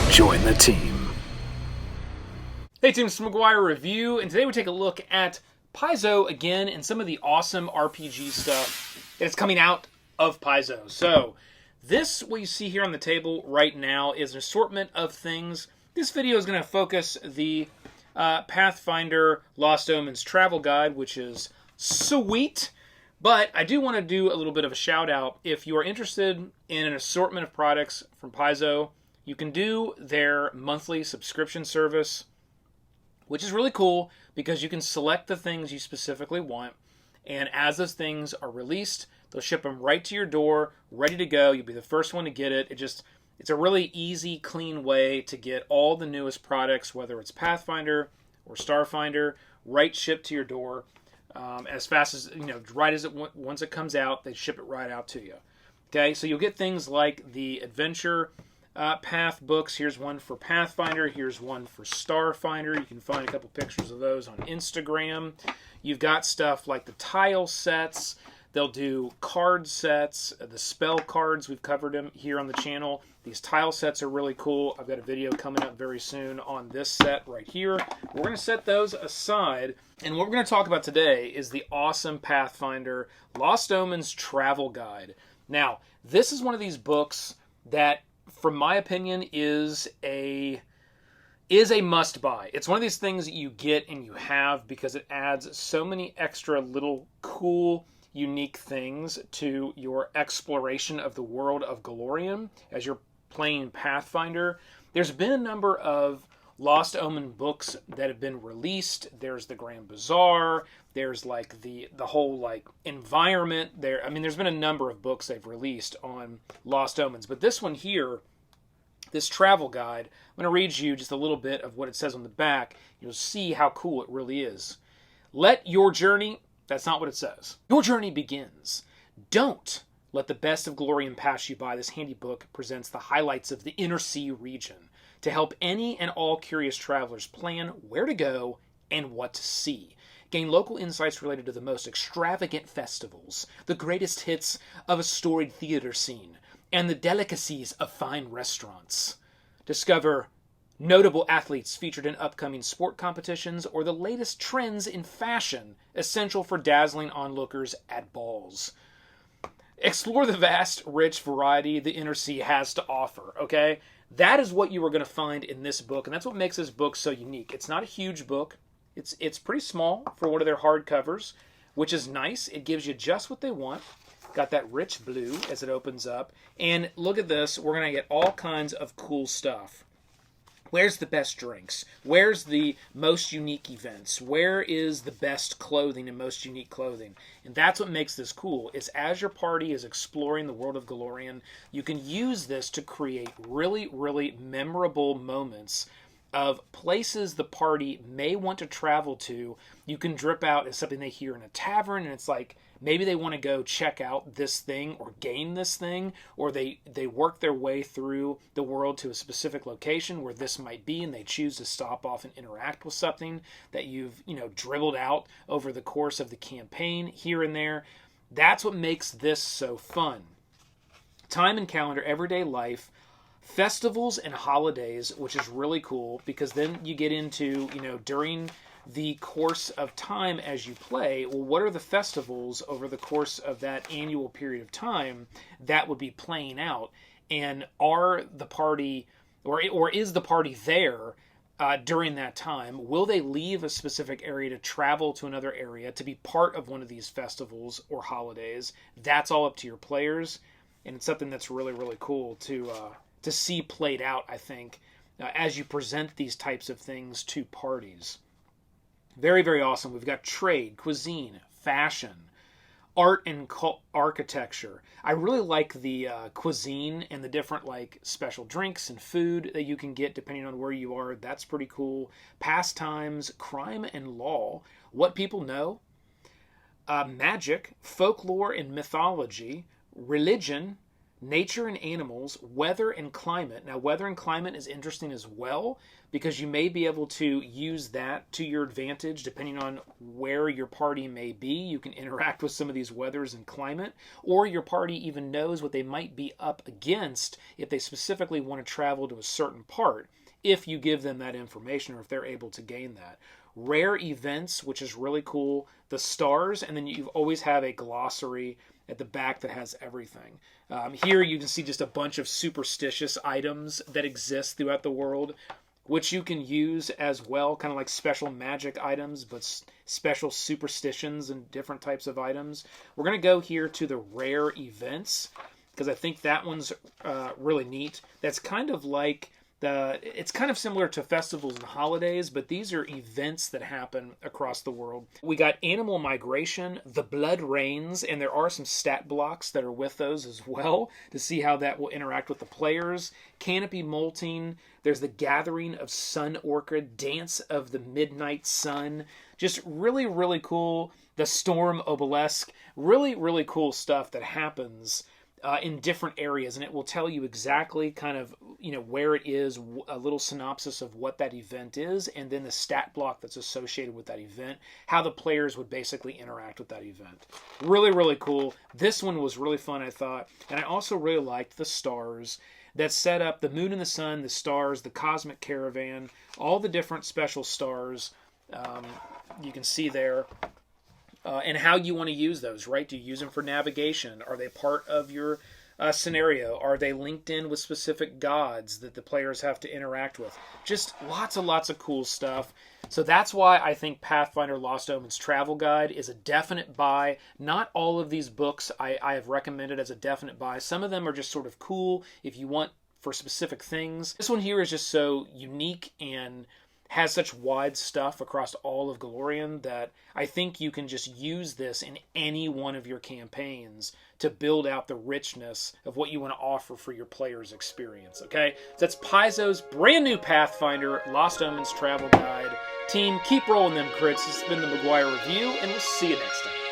Join the team. Hey team, it's McGuire Review, and today we take a look at Paizo again and some of the awesome RPG stuff that's coming out of Paizo. So, what you see here on the table right now is an assortment of things. This video is going to focus the Pathfinder Lost Omens Travel Guide, which is sweet. But I do want to do a little bit of a shout out. If you are interested in an assortment of products from Paizo, you can do their monthly subscription service, which is really cool because you can select the things you specifically want. And as those things are released, they'll ship them right to your door, ready to go. You'll be the first one to get it. It's a really easy, clean way to get all the newest products, whether it's Pathfinder or Starfinder, right shipped to your door. As fast as, once it comes out, they ship it right out to you. Okay, so you'll get things like the Adventure Path books. Here's one for Pathfinder. Here's one for Starfinder. You can find a couple pictures of those on Instagram. You've got stuff like the tile sets. They'll do card sets, the spell cards. We've covered them here on the channel. These tile sets are really cool. I've got a video coming up very soon on this set right here. We're going to set those aside. And what we're going to talk about today is the awesome Pathfinder Lost Omens Travel Guide. Now, this is one of these books that, from my opinion, is a must-buy. It's one of these things that you get and you have because it adds so many extra little cool, unique things to your exploration of the world of Golarion as you're playing Pathfinder. There's been a number of Lost Omen books that have been released. There's the Grand Bazaar. There's like the whole environment there. I mean, there's been a number of books they've released on Lost Omens, but this one here, this travel guide, I'm going to read you just a little bit of what it says on the back. You'll see how cool it really is. Let your journey, that's not what it says. Your journey begins. Don't let the best of Golarion pass you by. This handy book presents the highlights of the Inner Sea region to help any and all curious travelers plan where to go and what to see. Gain local insights related to the most extravagant festivals, the greatest hits of a storied theater scene, and the delicacies of fine restaurants. Discover notable athletes featured in upcoming sport competitions or the latest trends in fashion essential for dazzling onlookers at balls. Explore the vast, rich variety the Inner Sea has to offer, okay? That is what you are going to find in this book, and that's what makes this book so unique. It's not a huge book. It's pretty small for one of their hardcovers, which is nice. It gives you just what they want. Got that rich blue as it opens up. And look at this. We're going to get all kinds of cool stuff. Where's the best drinks? Where's the most unique events? Where is the best clothing and most unique clothing? And that's what makes this cool, is as your party is exploring the world of Golarion, you can use this to create really, really memorable moments of places the party may want to travel to. You can drip out as something they hear in a tavern, and it's like, maybe they want to go check out this thing or gain this thing, or they work their way through the world to a specific location where this might be, and they choose to stop off and interact with something that you've, dribbled out over the course of the campaign here and there. That's what makes this so fun. Time and calendar, everyday life, festivals and holidays, which is really cool because then you get into, during the course of time as you play, well, what are the festivals over the course of that annual period of time that would be playing out? And are the party, or is the party there during that time? Will they leave a specific area to travel to another area to be part of one of these festivals or holidays? That's all up to your players, and it's something that's really, really cool to see played out, I think, as you present these types of things to parties. Very, very awesome. We've got trade, cuisine, fashion, art and architecture. I really like the cuisine and the different special drinks and food that you can get depending on where you are. That's pretty cool. Pastimes, crime and law, what people know, magic, folklore and mythology, religion, nature and animals, weather and climate. Now, weather and climate is interesting as well because you may be able to use that to your advantage depending on where your party may be. You can interact with some of these weathers and climate, or your party even knows what they might be up against if they specifically want to travel to a certain part, if you give them that information or if they're able to gain that. Rare events, which is really cool, the stars, and then you always have a glossary at the back that has everything. Here you can see just a bunch of superstitious items that exist throughout the world, which you can use as well, kind of like special magic items, but special superstitions and different types of items. We're going to go here to the rare events, because I think that one's really neat. That's kind of like it's kind of similar to festivals and holidays, but these are events that happen across the world. We got animal migration, the blood rains, and there are some stat blocks that are with those as well to see how that will interact with the players. Canopy molting, there's the gathering of sun orchid, dance of the midnight sun. Just really, really cool. The storm obelisk, really, really cool stuff that happens in different areas, and it will tell you exactly kind of, where it is, a little synopsis of what that event is, and then the stat block that's associated with that event, how the players would basically interact with that event. Really, really cool. This one was really fun, I thought, and I also really liked the stars that set up the moon and the sun, the stars, the cosmic caravan, all the different special stars you can see there. And how you want to use those, right? Do you use them for navigation? Are they part of your scenario? Are they linked in with specific gods that the players have to interact with? Just lots and lots of cool stuff. So that's why I think Pathfinder Lost Omens Travel Guide is a definite buy. Not all of these books I have recommended as a definite buy. Some of them are just sort of cool if you want for specific things. This one here is just so unique and has such wide stuff across all of Golarion that I think you can just use this in any one of your campaigns to build out the richness of what you want to offer for your players' experience, okay? So that's Paizo's brand new Pathfinder Lost Omens Travel Guide. Team, keep rolling them crits. This has been the McGuire Review, and we'll see you next time.